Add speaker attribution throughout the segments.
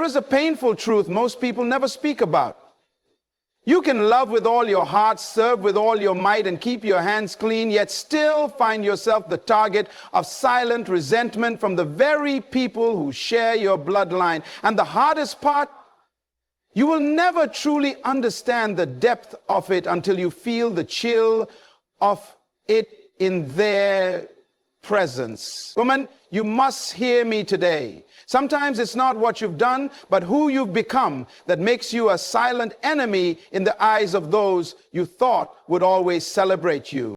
Speaker 1: There is a painful truth most people never speak about. You can love with all your heart, serve with all your might, and keep your hands clean, yet still find yourself the target of silent resentment from the very people who share your bloodline. And the hardest part, you will never truly understand the depth of it until you feel the chill of it in their presence. Woman, you must hear me today. Sometimes it's not what you've done, but who you've become that makes you a silent enemy in the eyes of those you thought would always celebrate you.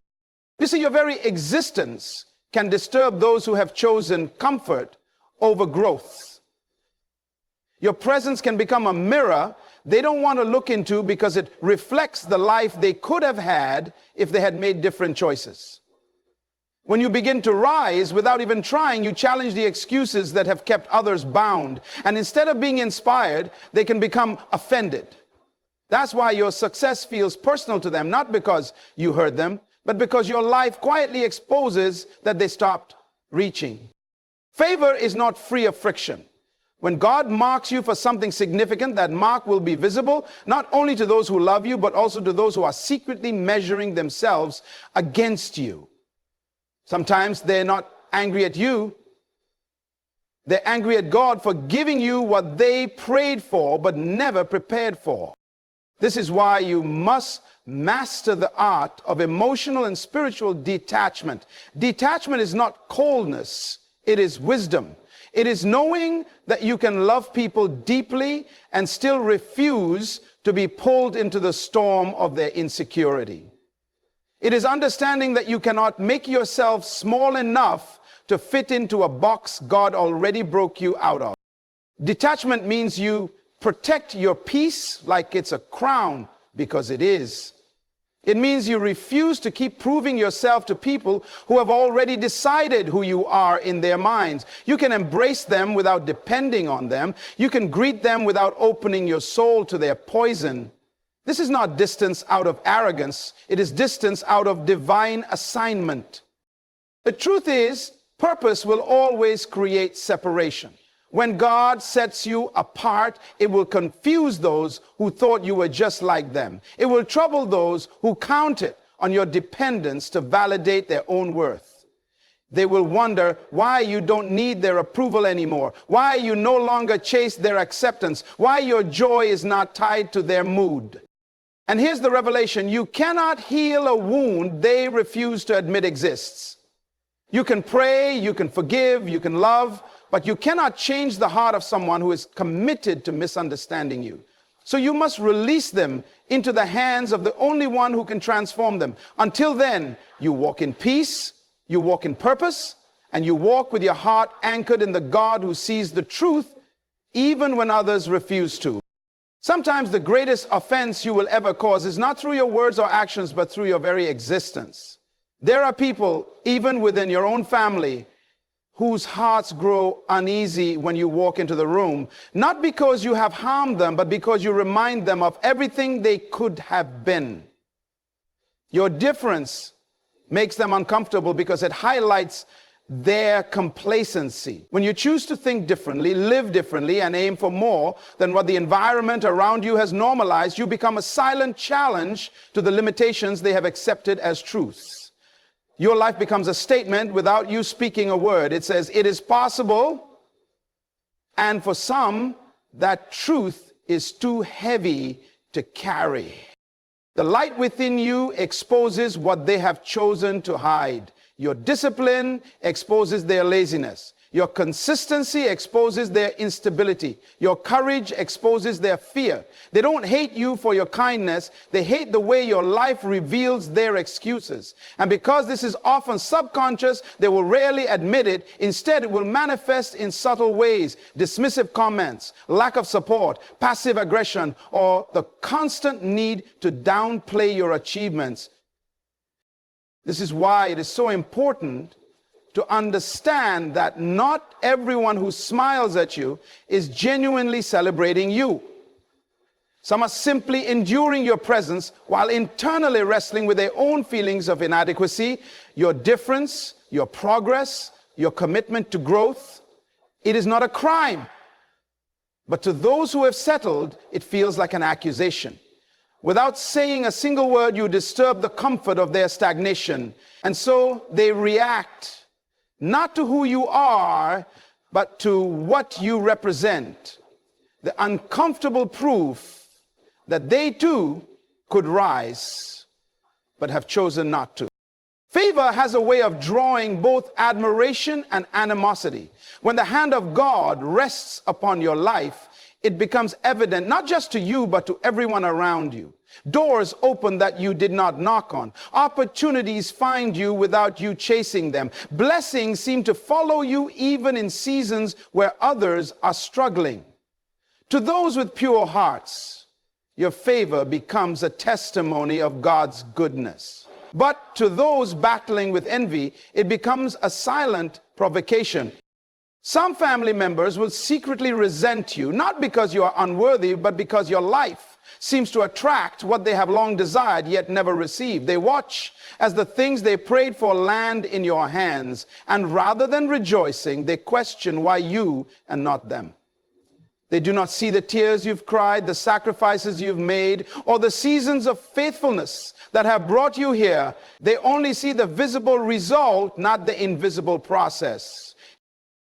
Speaker 1: You see, your very existence can disturb those who have chosen comfort over growth. Your presence can become a mirror they don't want to look into because it reflects the life they could have had if they had made different choices. When you begin to rise without even trying, you challenge the excuses that have kept others bound. And instead of being inspired, they can become offended. That's why your success feels personal to them, not because you hurt them, but because your life quietly exposes that they stopped reaching. Favor is not free of friction. When God marks you for something significant, that mark will be visible, not only to those who love you, but also to those who are secretly measuring themselves against you. Sometimes they're not angry at you. They're angry at God for giving you what they prayed for, but never prepared for. This is why you must master the art of emotional and spiritual detachment. Detachment is not coldness, it is wisdom. It is knowing that you can love people deeply and still refuse to be pulled into the storm of their insecurity. It is understanding that you cannot make yourself small enough to fit into a box God already broke you out of. Detachment means you protect your peace like it's a crown, because it is. It means you refuse to keep proving yourself to people who have already decided who you are in their minds. You can embrace them without depending on them. You can greet them without opening your soul to their poison. This is not distance out of arrogance. It is distance out of divine assignment. The truth is, purpose will always create separation. When God sets you apart, it will confuse those who thought you were just like them. It will trouble those who counted on your dependence to validate their own worth. They will wonder why you don't need their approval anymore, why you no longer chase their acceptance, why your joy is not tied to their mood. And here's the revelation: you cannot heal a wound they refuse to admit exists. You can pray, you can forgive, you can love, but you cannot change the heart of someone who is committed to misunderstanding you. So you must release them into the hands of the only one who can transform them. Until then, you walk in peace, you walk in purpose, and you walk with your heart anchored in the God who sees the truth even when others refuse to. Sometimes the greatest offense you will ever cause is not through your words or actions, but through your very existence. There are people, even within your own family, whose hearts grow uneasy when you walk into the room, not because you have harmed them, but because you remind them of everything they could have been. Your difference makes them uncomfortable because it highlights their complacency. When you choose to think differently, live differently, and aim for more than what the environment around you has normalized, you become a silent challenge to the limitations they have accepted as truths. Your life becomes a statement without you speaking a word. It says, it is possible. And for some, that truth is too heavy to carry. The light within you exposes what they have chosen to hide. Your discipline exposes their laziness. Your consistency exposes their instability. Your courage exposes their fear. They don't hate you for your kindness. They hate the way your life reveals their excuses. And because this is often subconscious, they will rarely admit it. Instead, it will manifest in subtle ways: dismissive comments, lack of support, passive aggression, or the constant need to downplay your achievements. This is why it is so important to understand that not everyone who smiles at you is genuinely celebrating you. Some are simply enduring your presence while internally wrestling with their own feelings of inadequacy, your difference, your progress, your commitment to growth. It is not a crime. But to those who have settled, it feels like an accusation. Without saying a single word, you disturb the comfort of their stagnation. And so they react not to who you are, but to what you represent. The uncomfortable proof that they too could rise, but have chosen not to. Favor has a way of drawing both admiration and animosity. When the hand of God rests upon your life, it becomes evident not just to you, but to everyone around you. Doors open that you did not knock on. Opportunities find you without you chasing them. Blessings seem to follow you even in seasons where others are struggling. To those with pure hearts, your favor becomes a testimony of God's goodness. But to those battling with envy, it becomes a silent provocation. Some family members will secretly resent you, not because you are unworthy, but because your life seems to attract what they have long desired yet never received. They watch as the things they prayed for land in your hands, and rather than rejoicing, they question why you and not them. They do not see the tears you've cried, the sacrifices you've made, or the seasons of faithfulness that have brought you here. They only see the visible result, not the invisible process.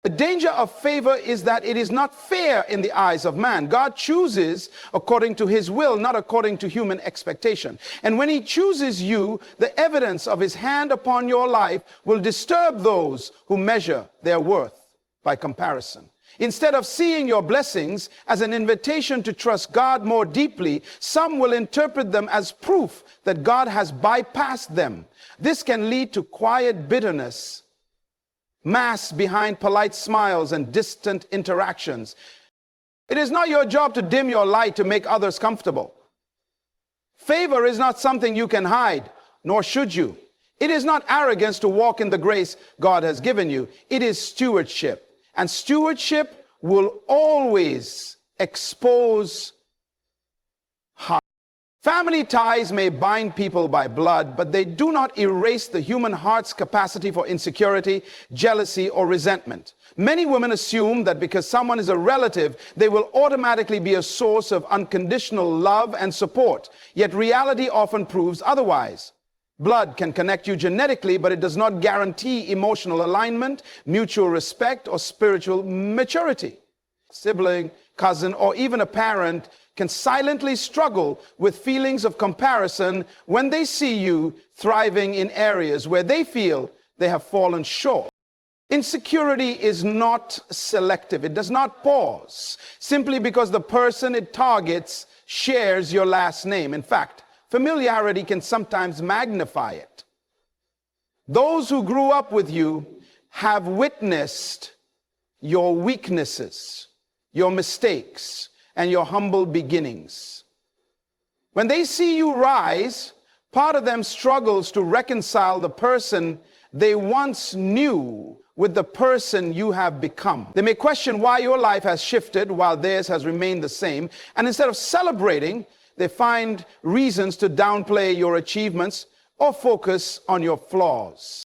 Speaker 1: The danger of favor is that it is not fair in the eyes of man. God chooses according to his will, not according to human expectation. And when he chooses you, the evidence of his hand upon your life will disturb those who measure their worth by comparison. Instead of seeing your blessings as an invitation to trust God more deeply, some will interpret them as proof that God has bypassed them. This can lead to quiet bitterness, masked behind polite smiles and distant interactions. It is not your job to dim your light to make others comfortable. Favor is not something you can hide, nor should you. It is not arrogance to walk in the grace God has given you. It is stewardship. And stewardship will always expose heart. Family ties may bind people by blood, but they do not erase the human heart's capacity for insecurity, jealousy, or resentment. Many women assume that because someone is a relative, they will automatically be a source of unconditional love and support. Yet reality often proves otherwise. Blood can connect you genetically, but it does not guarantee emotional alignment, mutual respect, or spiritual maturity. Sibling, cousin, or even a parent can silently struggle with feelings of comparison when they see you thriving in areas where they feel they have fallen short. Insecurity is not selective. It does not pause simply because the person it targets shares your last name. In fact, familiarity can sometimes magnify it. Those who grew up with you have witnessed your weaknesses, your mistakes, and your humble beginnings. When they see you rise, part of them struggles to reconcile the person they once knew with the person you have become. They may question why your life has shifted while theirs has remained the same, and instead of celebrating, they find reasons to downplay your achievements or focus on your flaws.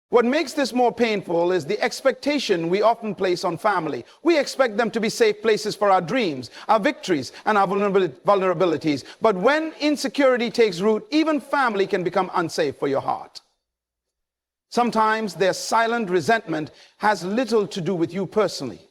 Speaker 1: What makes this more painful is the expectation we often place on family. We expect them to be safe places for our dreams, our victories, and our vulnerabilities. But when insecurity takes root, even family can become unsafe for your heart. Sometimes their silent resentment has little to do with you personally,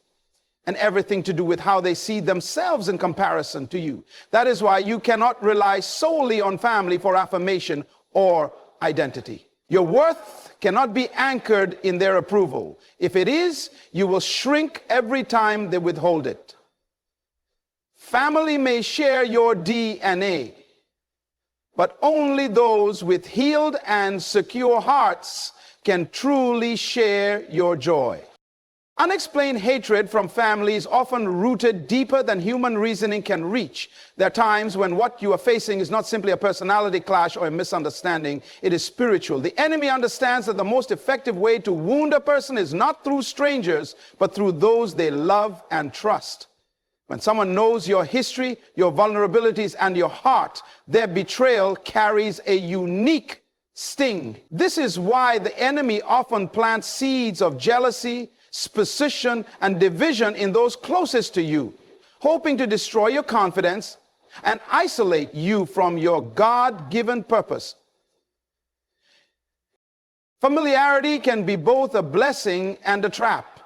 Speaker 1: and everything to do with how they see themselves in comparison to you. That is why you cannot rely solely on family for affirmation or identity. Your worth cannot be anchored in their approval. If it is, you will shrink every time they withhold it. Family may share your DNA, but only those with healed and secure hearts can truly share your joy. Unexplained hatred from family is often rooted deeper than human reasoning can reach. There are times when what you are facing is not simply a personality clash or a misunderstanding, it is spiritual. The enemy understands that the most effective way to wound a person is not through strangers, but through those they love and trust. When someone knows your history, your vulnerabilities, and your heart, their betrayal carries a unique sting. This is why the enemy often plants seeds of jealousy, suspicion, and division in those closest to you, hoping to destroy your confidence and isolate you from your God-given purpose. Familiarity can be both a blessing and a trap.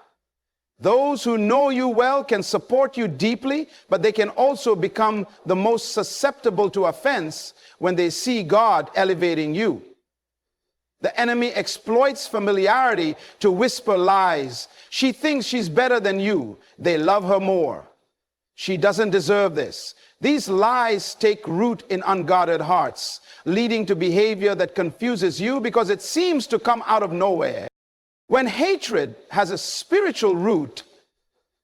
Speaker 1: Those who know you well can support you deeply, but they can also become the most susceptible to offense when they see God elevating you. The enemy exploits familiarity to whisper lies. She thinks she's better than you. They love her more. She doesn't deserve this. These lies take root in unguarded hearts, leading to behavior that confuses you because it seems to come out of nowhere. When hatred has a spiritual root,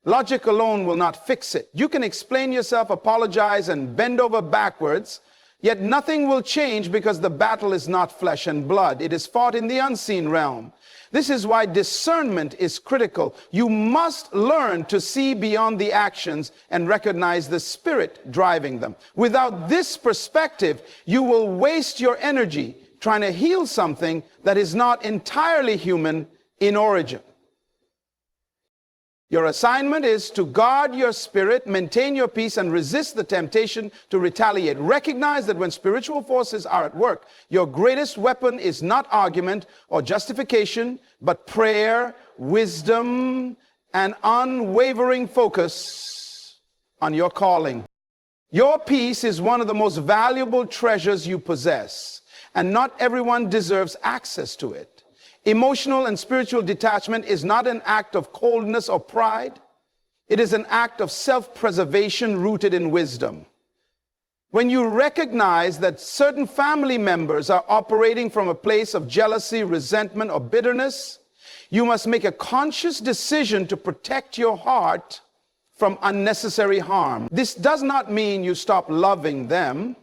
Speaker 1: logic alone will not fix it. You can explain yourself, apologize, and bend over backwards, yet nothing will change because the battle is not flesh and blood. It is fought in the unseen realm. This is why discernment is critical. You must learn to see beyond the actions and recognize the spirit driving them. Without this perspective, you will waste your energy trying to heal something that is not entirely human in origin. Your assignment is to guard your spirit, maintain your peace, and resist the temptation to retaliate. Recognize that when spiritual forces are at work, your greatest weapon is not argument or justification, but prayer, wisdom, and unwavering focus on your calling. Your peace is one of the most valuable treasures you possess, and not everyone deserves access to it. Emotional and spiritual detachment is not an act of coldness or pride. It is an act of self-preservation rooted in wisdom. When you recognize that certain family members are operating from a place of jealousy, resentment, or bitterness, you must make a conscious decision to protect your heart from unnecessary harm. This does not mean you stop loving them.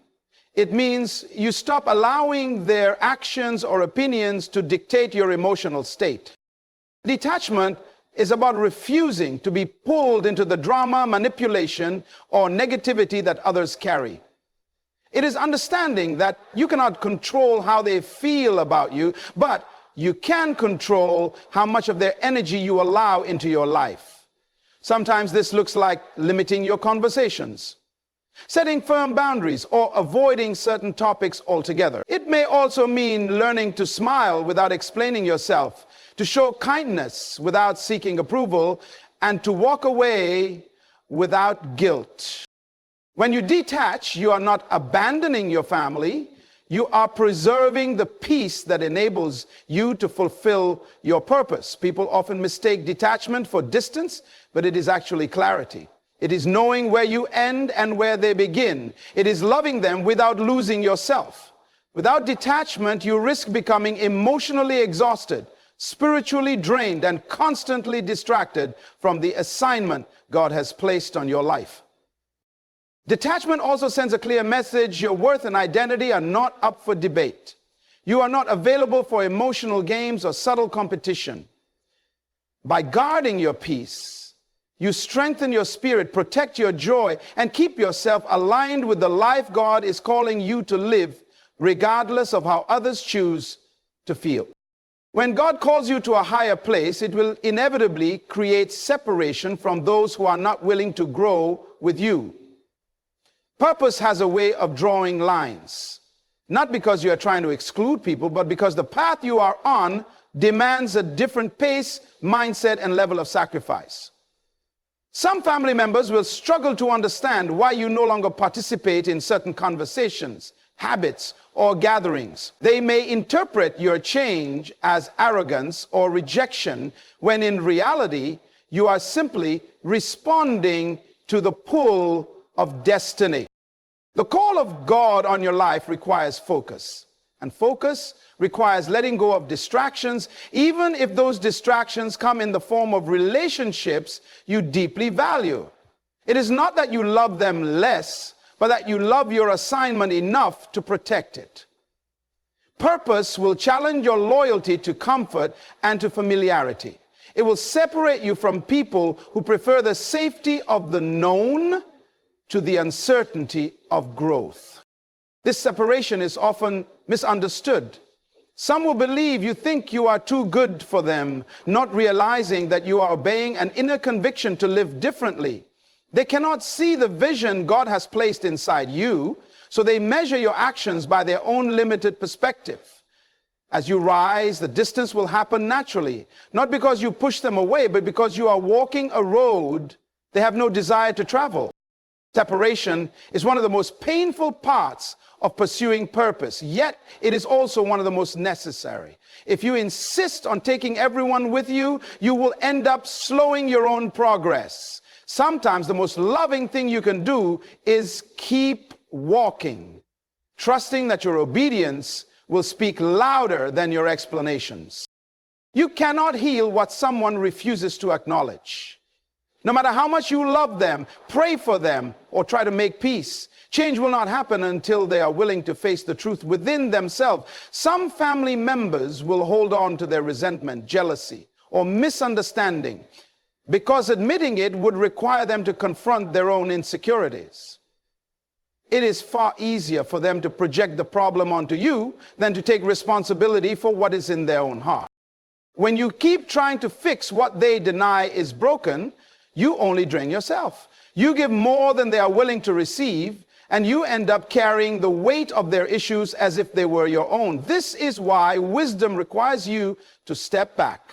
Speaker 1: It means you stop allowing their actions or opinions to dictate your emotional state. Detachment is about refusing to be pulled into the drama, manipulation, or negativity that others carry. It is understanding that you cannot control how they feel about you, but you can control how much of their energy you allow into your life. Sometimes this looks like limiting your conversations, setting firm boundaries, or avoiding certain topics altogether. It may also mean learning to smile without explaining yourself, to show kindness without seeking approval, and to walk away without guilt. When you detach, you are not abandoning your family. You are preserving the peace that enables you to fulfill your purpose. People often mistake detachment for distance, but it is actually clarity. It is knowing where you end and where they begin. It is loving them without losing yourself. Without detachment, you risk becoming emotionally exhausted, spiritually drained, and constantly distracted from the assignment God has placed on your life. Detachment also sends a clear message. Your worth and identity are not up for debate. You are not available for emotional games or subtle competition. By guarding your peace, you strengthen your spirit, protect your joy, and keep yourself aligned with the life God is calling you to live, regardless of how others choose to feel. When God calls you to a higher place, it will inevitably create separation from those who are not willing to grow with you. Purpose has a way of drawing lines, not because you are trying to exclude people, but because the path you are on demands a different pace, mindset, and level of sacrifice. Some family members will struggle to understand why you no longer participate in certain conversations, habits, or gatherings. They may interpret your change as arrogance or rejection, when in reality, you are simply responding to the pull of destiny. The call of God on your life requires focus, and focus requires letting go of distractions, even if those distractions come in the form of relationships you deeply value. It is not that you love them less, but that you love your assignment enough to protect it. Purpose will challenge your loyalty to comfort and to familiarity. It will separate you from people who prefer the safety of the known to the uncertainty of growth. This separation is often misunderstood. Some will believe you think you are too good for them, not realizing that you are obeying an inner conviction to live differently. They cannot see the vision God has placed inside you, so they measure your actions by their own limited perspective. As you rise, the distance will happen naturally, not because you push them away, but because you are walking a road they have no desire to travel. Separation is one of the most painful parts of pursuing purpose, yet it is also one of the most necessary. If you insist on taking everyone with you, you will end up slowing your own progress. Sometimes the most loving thing you can do is keep walking, trusting that your obedience will speak louder than your explanations. You cannot heal what someone refuses to acknowledge. No matter how much you love them, pray for them, or try to make peace, change will not happen until they are willing to face the truth within themselves. Some family members will hold on to their resentment, jealousy, or misunderstanding because admitting it would require them to confront their own insecurities. It is far easier for them to project the problem onto you than to take responsibility for what is in their own heart. When you keep trying to fix what they deny is broken, you only drain yourself. You give more than they are willing to receive, and you end up carrying the weight of their issues as if they were your own. This is why wisdom requires you to step back.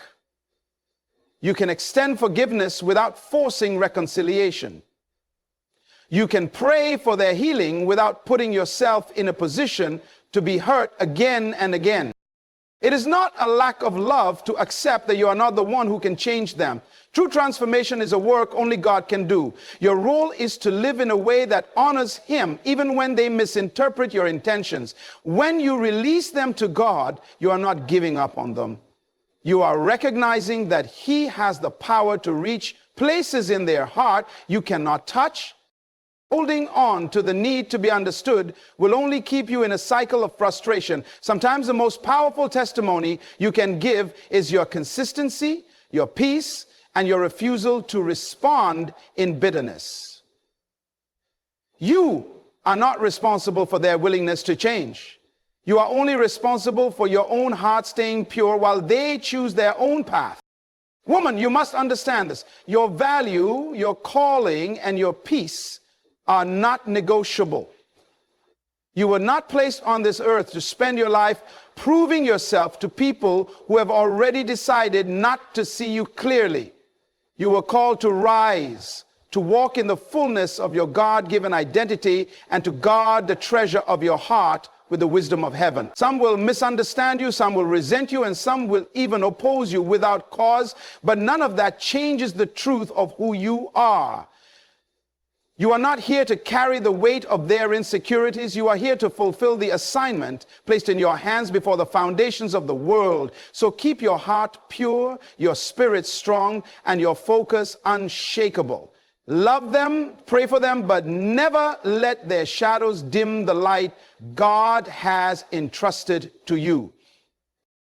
Speaker 1: You can extend forgiveness without forcing reconciliation. You can pray for their healing without putting yourself in a position to be hurt again and again. It is not a lack of love to accept that you are not the one who can change them. True transformation is a work only God can do. Your role is to live in a way that honors Him, even when they misinterpret your intentions. When you release them to God, you are not giving up on them. You are recognizing that He has the power to reach places in their heart you cannot touch. Holding on to the need to be understood will only keep you in a cycle of frustration. Sometimes the most powerful testimony you can give is your consistency, your peace, and your refusal to respond in bitterness. You are not responsible for their willingness to change. You are only responsible for your own heart staying pure while they choose their own path. Woman, you must understand this. Your value, your calling, and your peace are not negotiable. You were not placed on this earth to spend your life proving yourself to people who have already decided not to see you clearly. You were called to rise, to walk in the fullness of your God-given identity, and to guard the treasure of your heart with the wisdom of heaven. Some will misunderstand you, some will resent you, and some will even oppose you without cause, but none of that changes the truth of who you are. You are not here to carry the weight of their insecurities. You are here to fulfill the assignment placed in your hands before the foundations of the world. So keep your heart pure, your spirit strong, and your focus unshakable. Love them, pray for them, but never let their shadows dim the light God has entrusted to you.